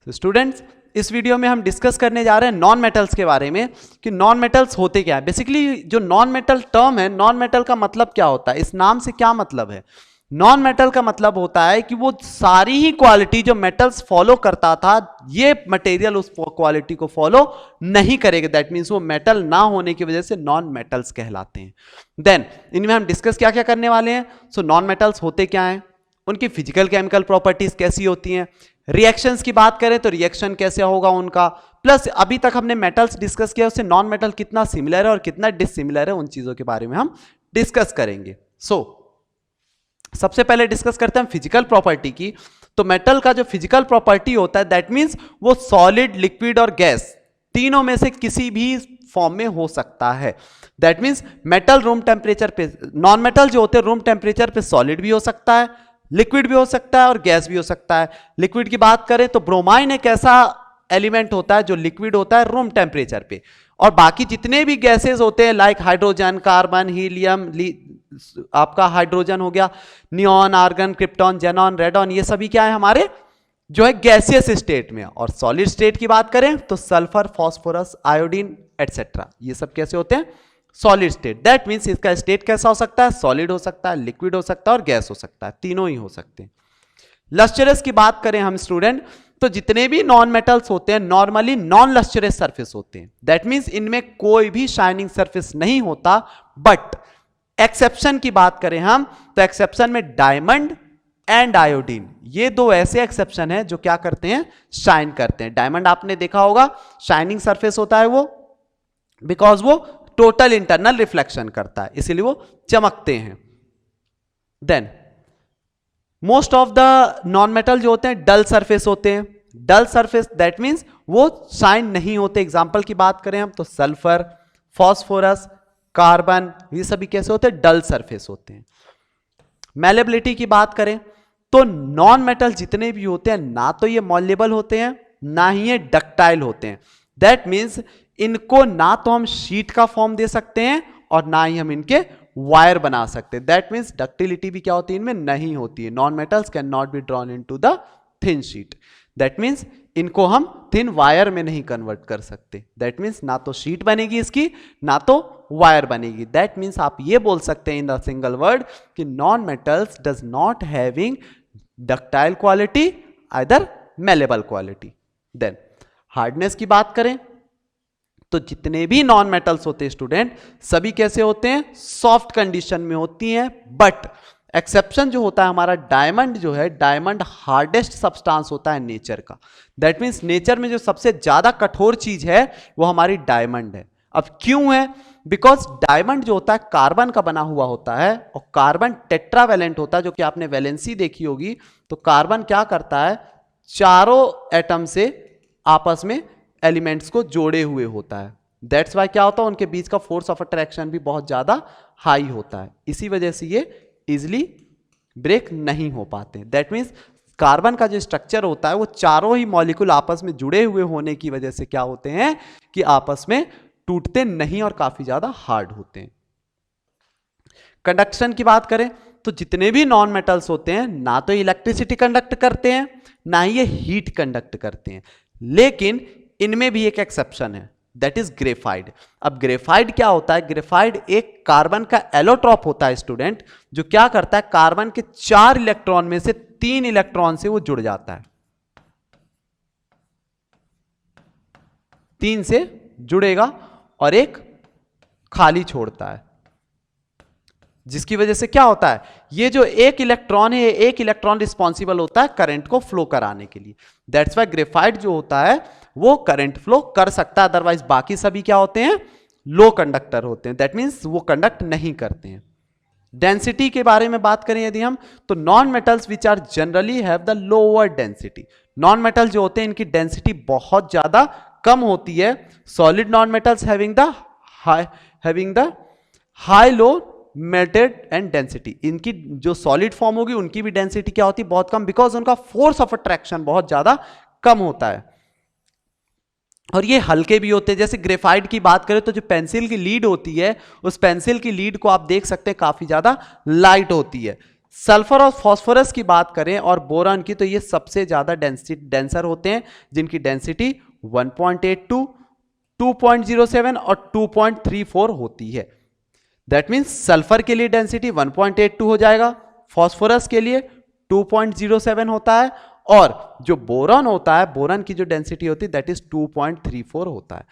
तो स्टूडेंट्स, इस वीडियो में हम डिस्कस करने जा रहे हैं नॉन मेटल्स के बारे में कि नॉन मेटल्स होते क्या है। बेसिकली जो नॉन मेटल टर्म है, नॉन मेटल का मतलब क्या होता है, इस नाम से क्या मतलब है। नॉन मेटल का मतलब होता है कि वो सारी ही क्वालिटी जो मेटल्स फॉलो करता था, ये मटेरियल उस क्वालिटी को फॉलो नहीं करेगा। दैट मीन्स वो मेटल ना होने की वजह से नॉन मेटल्स कहलाते हैं। देन इनमें हम डिस्कस क्या क्या करने वाले हैं। सो नॉन मेटल्स होते क्या हैं, उनकी फिजिकल केमिकल प्रॉपर्टीज कैसी होती हैं, रिएक्शंस की बात करें तो रिएक्शन कैसे होगा उनका, प्लस अभी तक हमने मेटल्स डिस्कस किया उससे नॉन मेटल कितना सिमिलर है और कितना डिसिमिलर है, उन चीजों के बारे में हम डिस्कस करेंगे। सबसे पहले डिस्कस करते हैं फिजिकल प्रॉपर्टी की। तो मेटल का जो फिजिकल प्रॉपर्टी होता है दैट मींस वो सॉलिड, लिक्विड और गैस तीनों में से किसी भी फॉर्म में हो सकता है। That means metal room temperature पे, नॉन मेटल जो होते हैं रूम टेम्परेचर पे सॉलिड भी हो सकता है, लिक्विड भी हो सकता है और गैस भी हो सकता है। लिक्विड की बात करें तो ब्रोमाइन एक ऐसा एलिमेंट होता है जो लिक्विड होता है रूम टेम्परेचर पे, और बाकी जितने भी गैसेस होते हैं लाइक हाइड्रोजन, कार्बन, हीलियम, आपका हाइड्रोजन हो गया, neon, argon, krypton, xenon, radon, ये सभी क्या है हमारे जो है गैसियस स्टेट में। और सॉलिड स्टेट की बात करें तो सल्फर, फास्फोरस, आयोडीन एटसेट्रा, ये सब कैसे होते हैं सॉलिड स्टेट। दैट मीन्स इसका स्टेट कैसा हो सकता है, सॉलिड हो सकता है, लिक्विड हो सकता है और गैस हो सकता है, तीनों ही हो सकते हैं। लस्चरस की बात करें हम स्टूडेंट तो जितने भी नॉन मेटल्स होते हैं नॉर्मली नॉन लस्चरस सरफेस होते हैं। दैट मीन्स इनमें कोई भी शाइनिंग सरफेस नहीं होता। बट एक्सेप्शन की बात करें हम तो एक्सेप्शन में डायमंड एंड आयोडीन, ये दो ऐसे एक्सेप्शन हैं जो क्या करते हैं, शाइन करते हैं। डायमंड आपने देखा होगा शाइनिंग सरफेस होता है वो, बिकॉज वो टोटल इंटरनल रिफ्लेक्शन करता है, इसीलिए वो चमकते हैं। Then most of the non metal जो होते हैं डल सरफेस होते हैं। डल सरफेस दैट मीन्स वो शाइन नहीं होते। एग्जांपल की बात करें हम तो सल्फर, फास्फोरस, कार्बन, ये सभी कैसे होते हैं, डल सरफेस होते हैं। मैलेबिलिटी की बात करें तो नॉन मेटल जितने भी होते हैं ना तो ये मॉल्लेबल होते हैं ना ही ये डक्टाइल होते हैं। दैट मीन्स इनको ना तो हम शीट का फॉर्म दे सकते हैं और ना ही हम इनके वायर बना सकते हैं। दैट मीन्स डक्टिलिटी भी क्या होती है, इनमें नहीं होती है। Non metals can not be drawn into the thin sheet. That means इनको हम थिन वायर में नहीं कन्वर्ट कर सकते। दैट मीन्स ना तो शीट बनेगी इसकी ना तो वायर बनेगी। दैट मीन्स आप ये बोल सकते हैं इन द सिंगल वर्ड कि non metals does not having ductile quality either malleable quality. Then hardness की बात करें तो जितने भी नॉन मेटल्स होते हैं स्टूडेंट सभी कैसे होते हैं, सॉफ्ट कंडीशन में होती हैं। बट एक्सेप्शन जो होता है हमारा डायमंड जो है, डायमंड हार्डेस्ट सब्सटेंस होता है नेचर का। दैट मीन्स नेचर में जो सबसे ज्यादा कठोर चीज है वो हमारी डायमंड है। अब क्यों है, बिकॉज डायमंड जो होता है कार्बन का बना हुआ होता है और कार्बन टेट्रावैलेंट होता है, जो कि आपने वैलेंसी देखी होगी। तो कार्बन क्या करता है, चारों एटम से आपस में एलिमेंट्स को जोड़े हुए होता है। दैट्स वाई क्या होता है, उनके बीच का फोर्स ऑफ अट्रैक्शन भी बहुत ज्यादा हाई होता है, इसी वजह से ये इजिली ब्रेक नहीं हो पाते। दैट मीन्स कार्बन का जो स्ट्रक्चर होता है वो चारों ही मॉलिक्यूल आपस में जुड़े हुए होने की वजह से क्या होते हैं कि आपस में टूटते नहीं और काफी ज्यादा हार्ड होते हैं। कंडक्शन की बात करें तो जितने भी नॉन मेटल्स होते हैं ना तो इलेक्ट्रिसिटी कंडक्ट करते हैं ना ही ये हीट कंडक्ट करते हैं, लेकिन इनमें भी एक एक्सेप्शन है, दैट इज ग्रेफाइड। अब ग्रेफाइड क्या होता है, ग्रेफाइड एक कार्बन का एलोट्रॉप होता है स्टूडेंट, जो क्या करता है कार्बन के 4 इलेक्ट्रॉन में से 3 इलेक्ट्रॉन से वो जुड़ जाता है, 3 से जुड़ेगा और एक खाली छोड़ता है, जिसकी वजह से क्या होता है, ये जो एक इलेक्ट्रॉन है, एक इलेक्ट्रॉन रिस्पॉन्सिबल होता है करंट को फ्लो कराने के लिए। दैट्स वाई ग्रेफाइट जो होता है वो करंट फ्लो कर सकता है, अदरवाइज बाकी सभी क्या होते हैं, लो कंडक्टर होते हैं। दैट मीन्स वो कंडक्ट नहीं करते हैं। डेंसिटी के बारे में बात करें यदि हम तो non metals which are generally have the lower density, non metal जो होते हैं इनकी डेंसिटी बहुत ज्यादा कम होती है। Solid non metals having the high low melted and density, इनकी जो सॉलिड फॉर्म होगी उनकी भी डेंसिटी क्या होती है, बहुत कम, बिकॉज उनका फोर्स ऑफ अट्रैक्शन बहुत ज्यादा कम होता है। और ये हल्के भी होते हैं। जैसे ग्रेफाइट की बात करें तो जो पेंसिल की लीड होती है उस पेंसिल की लीड को आप देख सकते हैं काफी ज्यादा लाइट होती है, सल्फर और फास्फोरस की बात करें और बोरान की, तो ये सबसे ज्यादा डेंसर होते हैं, जिनकी डेंसिटी 1.82, 2.07 और 2.34 होती है। दैट मीन्स सल्फर के लिए डेंसिटी 1.82 हो जाएगा, फास्फोरस के लिए 2.07 होता है, और जो बोरॉन होता है, बोरॉन की जो डेंसिटी होती है दैट इज 2.34 होता है।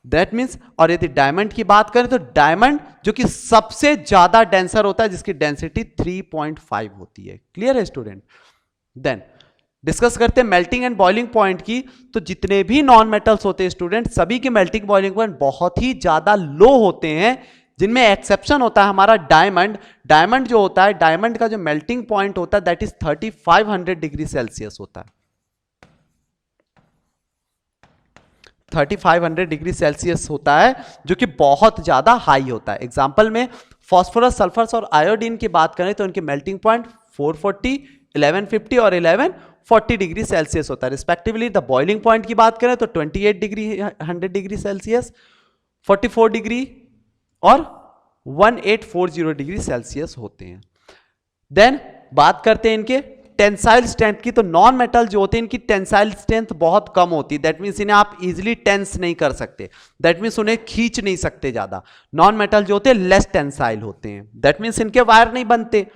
दैट मीन्स, और यदि डायमंड की बात करें तो डायमंड जो कि सबसे ज्यादा डेंसर होता है, जिसकी डेंसिटी 3.5 होती है। क्लियर है स्टूडेंट? देन डिस्कस करते हैं मेल्टिंग एंड बॉइलिंग पॉइंट की। तो जितने भी नॉन मेटल्स होते हैं स्टूडेंट, सभी के मेल्टिंग बॉइलिंग पॉइंट बहुत ही ज्यादा लो होते हैं, जिनमें एक्सेप्शन होता है हमारा डायमंड। डायमंड जो होता है, डायमंड का जो मेल्टिंग पॉइंट होता है दैट इज 3500 डिग्री सेल्सियस होता है। 3500 डिग्री सेल्सियस होता है, जो कि बहुत ज्यादा हाई होता है। एग्जांपल में फास्फोरस, सल्फर और आयोडीन की बात करें तो उनके मेल्टिंग पॉइंट 440, 1150 और 1140 डिग्री सेल्सियस होता है रिस्पेक्टिवली। द बॉइलिंग पॉइंट की बात करें तो 28 डिग्री 100 डिग्री सेल्सियस, 44 डिग्री और 1840 डिग्री सेल्सियस होते हैं। देन बात करते हैं इनके टेंसाइल स्ट्रेंथ की। तो नॉन मेटल जो होते हैं इनकी टेंसाइल स्ट्रेंथ बहुत कम होती है। दैट मीन्स इन्हें आप इजीली टेंस नहीं कर सकते, दैट मीन्स उन्हें खींच नहीं सकते ज्यादा। नॉन मेटल जो होते हैं लेस टेंसाइल होते हैं, दैट मीन्स इनके वायर नहीं बनते।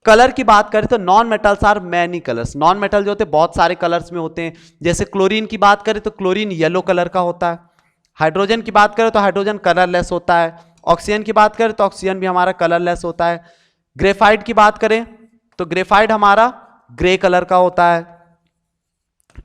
कलर की बात करें तो non metals are many colours. Non metal जो होते हैं बहुत सारे कलर्स में होते हैं। जैसे क्लोरीन की बात करें तो क्लोरीन येलो कलर का होता है। हाइड्रोजन की बात करें तो हाइड्रोजन कलरलेस होता है। ऑक्सीजन की बात करें तो ऑक्सीजन भी हमारा कलरलेस होता है। ग्रेफाइट की बात करें तो ग्रेफाइट हमारा ग्रे कलर का होता है।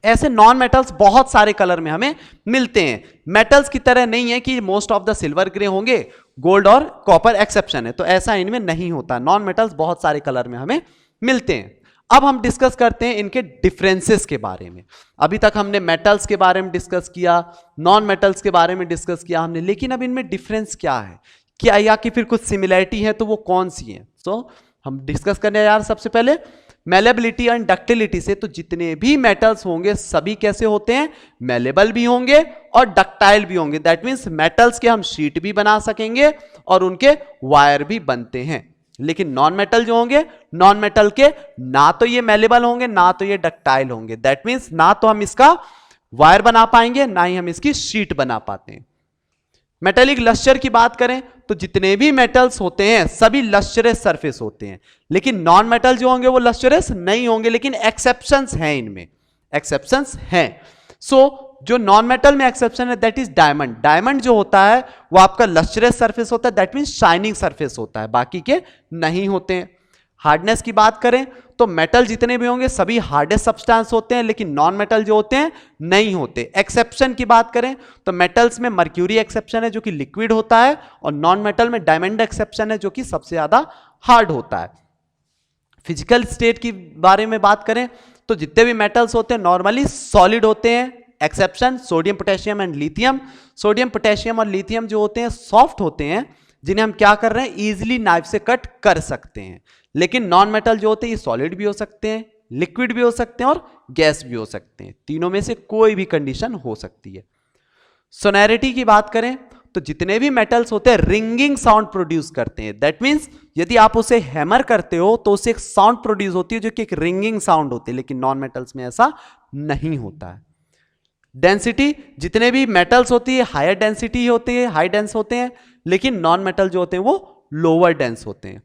ऐसे नॉन मेटल्स बहुत सारे कलर में हमें मिलते हैं। मेटल्स की तरह नहीं है कि most of the silver grey होंगे, गोल्ड और कॉपर एक्सेप्शन है, तो ऐसा इनमें नहीं होता। नॉन मेटल्स बहुत सारे कलर में हमें मिलते हैं। अब हम डिस्कस करते हैं इनके डिफरेंसेस के बारे में। अभी तक हमने मेटल्स के बारे में डिस्कस किया, नॉन मेटल्स के बारे में डिस्कस किया हमने, लेकिन अब इनमें डिफरेंस क्या है, क्या या कि फिर कुछ सिमिलैरिटी है तो वो कौन सी है। तो हम डिस्कस करने यार सबसे पहले मेलेबिलिटी एंड डक्टिलिटी से। तो जितने भी मेटल्स होंगे सभी कैसे होते हैं, मेलेबल भी होंगे और डक्टाइल भी होंगे। दैट मीन्स मेटल्स के हम शीट भी बना सकेंगे और उनके वायर भी बनते हैं। लेकिन नॉन मेटल जो होंगे, नॉन मेटल के ना तो ये मेलेबल होंगे ना तो ये डक्टाइल होंगे। दैट मीन्स ना तो हम इसका वायर बना पाएंगे ना ही हम इसकी शीट बना पाते हैं। मेटेलिक लस्टर की बात करें तो जितने भी मेटल्स होते हैं सभी लस्टरस सरफेस होते हैं, लेकिन नॉन मेटल जो होंगे वो लस्टरस नहीं होंगे, लेकिन एक्सेप्शंस हैं, इनमें एक्सेप्शंस हैं। सो जो नॉन मेटल में एक्सेप्शन है दैट इज डायमंड। डायमंड जो होता है वो आपका लस्टरस सरफेस होता है, दैट मीन्स शाइनिंग सरफेस होता है, बाकी के नहीं होते हैं। हार्डनेस की बात करें तो मेटल जितने भी होंगे सभी हार्डेस्ट सब्सटेंस होते हैं, लेकिन नॉन मेटल जो होते हैं नहीं होते। एक्सेप्शन की बात करें तो मेटल्स में मर्क्यूरी एक्सेप्शन है जो कि लिक्विड होता है, और नॉन मेटल में डायमंड एक्सेप्शन है जो कि सबसे ज्यादा हार्ड होता है। फिजिकल स्टेट की बारे में बात करें तो जितने भी मेटल्स होते हैं नॉर्मली सॉलिड होते हैं। Exception sodium, potassium and lithium. Sodium, potassium और लिथियम जो होते हैं सॉफ्ट होते हैं, जिन्हें हम क्या कर रहे हैं इजीली नाइफ से कट कर सकते हैं। लेकिन नॉन मेटल जो होते हैं ये सॉलिड भी हो सकते हैं, लिक्विड भी हो सकते हैं और गैस भी हो सकते हैं। तीनों में से कोई भी कंडीशन हो सकती है। सोनैरिटी की बात करें तो जितने भी मेटल्स होते हैं रिंगिंग साउंड प्रोड्यूस करते हैं। दैट मीन्स यदि आप उसे हैमर करते हो तो उससे एक साउंड प्रोड्यूस होती है जो कि एक रिंगिंग साउंड होती है, लेकिन नॉन मेटल्स में ऐसा नहीं होता है। डेंसिटी, जितने भी मेटल्स होती है हायर डेंसिटी होती है, हाई डेंस होते हैं, लेकिन नॉन मेटल जो होते हैं वो लोअर डेंस होते हैं।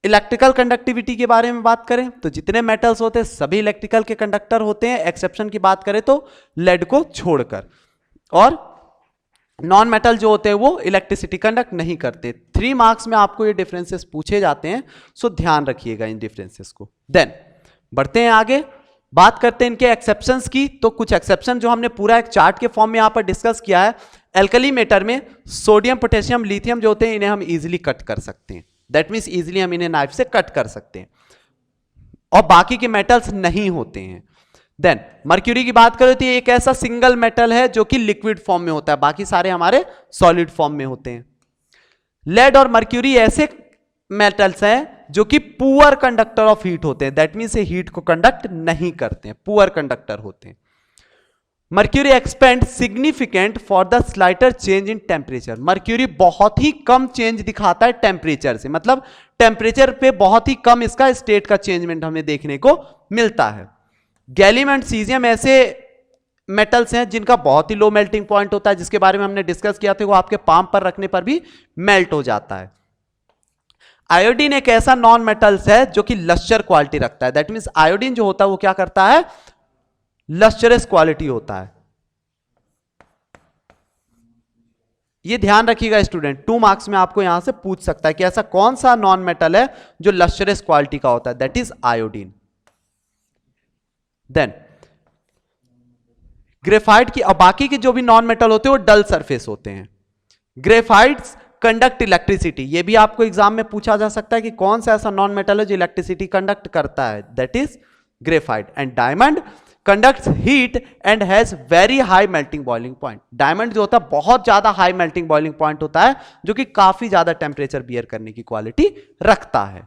इलेक्ट्रिकल कंडक्टिविटी के बारे में बात करें तो जितने मेटल्स होते हैं सभी इलेक्ट्रिकल के कंडक्टर होते हैं, एक्सेप्शन की बात करें तो लेड को छोड़कर। और नॉन मेटल जो होते हैं वो इलेक्ट्रिसिटी कंडक्ट नहीं करते। 3 मार्क्स में आपको ये डिफरेंसेस पूछे जाते हैं, सो ध्यान रखिएगा इन डिफरेंसेस को। देन बढ़ते हैं आगे, बात करते हैं इनके एक्सेप्शंस की। तो कुछ एक्सेप्शन जो हमने पूरा एक चार्ट के फॉर्म में यहां पर डिस्कस किया है। एल्कली मेटर में सोडियम, पोटेशियम, लिथियम जो होते हैं इन्हें हम इजीली कट कर सकते हैं। दैट मीन्स इजीली हम इन्हें नाइफ से कट कर सकते हैं, और बाकी के मेटल्स नहीं होते हैं। देन मर्क्यूरी की बात करें तो ये एक ऐसा सिंगल मेटल है जो कि लिक्विड फॉर्म में होता है, बाकी सारे हमारे सॉलिड फॉर्म में होते हैं। लेड और मर्क्यूरी ऐसे मेटल्स हैं जो कि पुअर कंडक्टर ऑफ हीट होते हैं। दैट मीन्स हीट को कंडक्ट नहीं करते हैं, पुअर कंडक्टर होते हैं। Mercury expand significant for the slighter change in temperature. Mercury बहुत ही कम चेंज दिखाता है टेम्परेचर से, मतलब टेम्परेचर पे बहुत ही कम इसका स्टेट का चेंजमेंट हमें देखने को मिलता है। गैलियम एंड सीजियम ऐसे मेटल्स हैं जिनका बहुत ही लो मेल्टिंग पॉइंट होता है, जिसके बारे में हमने डिस्कस किया था, वो आपके पाम पर रखने पर भी मेल्ट हो जाता है। आयोडीन एक ऐसा नॉन मेटल्स है जो कि लस्टर क्वालिटी रखता है। दैट मींस आयोडीन जो होता है वो क्या करता है, लस्टरस क्वालिटी होता है। ये ध्यान रखिएगा स्टूडेंट, 2 मार्क्स में आपको यहां से पूछ सकता है कि ऐसा कौन सा नॉन मेटल है जो लस्टरस क्वालिटी का होता है, that is iodine. Then graphite की, अब बाकी के जो भी नॉन मेटल होते हैं वो डल सरफेस होते हैं। ग्रेफाइट्स कंडक्ट इलेक्ट्रिसिटी, ये भी आपको एग्जाम में पूछा जा सकता है कि कौन सा ऐसा नॉन मेटल है जो इलेक्ट्रिसिटी कंडक्ट करता है, that is graphite. And diamond conducts heat and has very high melting boiling point. Diamond जो होता है बहुत ज्यादा हाई मेल्टिंग बॉइलिंग पॉइंट होता है, जो कि काफी ज्यादा टेम्परेचर बियर करने की क्वालिटी रखता है।